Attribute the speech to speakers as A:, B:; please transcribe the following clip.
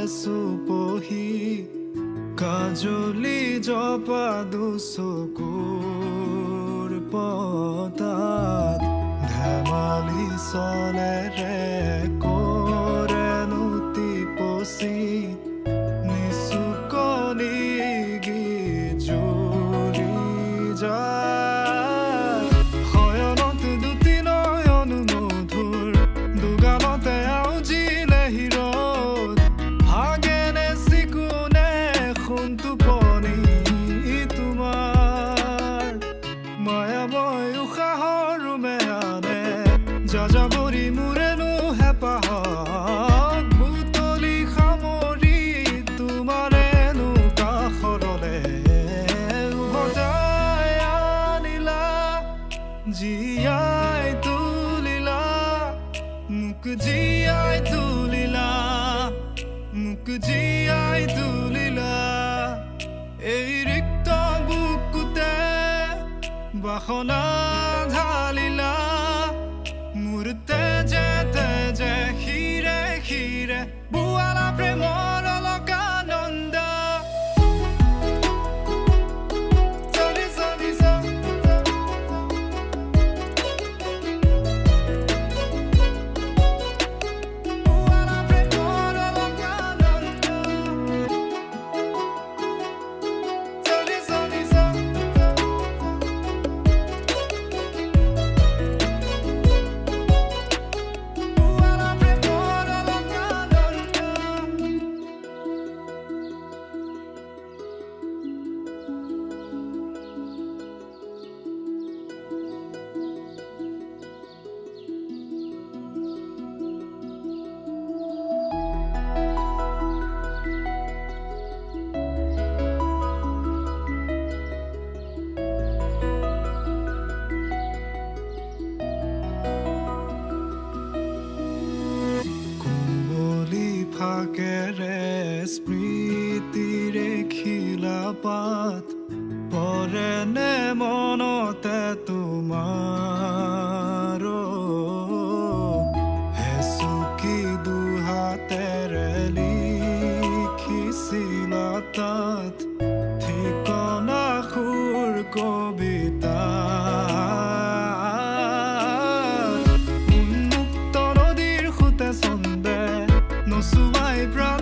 A: চুপহি কাজলি জপা দুচকুৰ পতাত ধেমালি চলেৰে কৰে নুতি পচি নিচুকনি গিজুৰি যায় শয়নত দুটি নয়ন মধুৰ দুগালতে আউজিলে হিৰত ভাগেনে চিকুনে সোণটো পনি তোমাৰ মায়াময় উশাহৰ মেয়ানে যাযাবৰী মোৰেনো হেঁপাহক বুটলি সামৰি তোমাৰেনো কাষৰলে উভতাই আনিলা জীয়াই তুলিলা মোক জীয়াই তুলিলা মোক জীয়াই তুলিলা এই ৰিক্ত বুকুতে বাসনা ঢালিলা মোৰ তেজে তেজে শিৰে শিৰে বুৱালা প্ৰেমৰ অলকানন্দ চলি চলি বুৱালা প্ৰেমৰ অলকানন্দ চলি চলি বুৱালা প্ৰেমৰ অলকানন্দ কুঁৱলী ফাকেৰে স্মৃতিৰে খিলা পাত পৰেনে মনতে তোমাৰ হেচুকি দুহাতেৰে লিখিছিলা তাত ঠিকনা সুৰ কবিতা উন্মুক্ত নদীৰ সুতে চন্দে নচুৱাই প্ৰাণ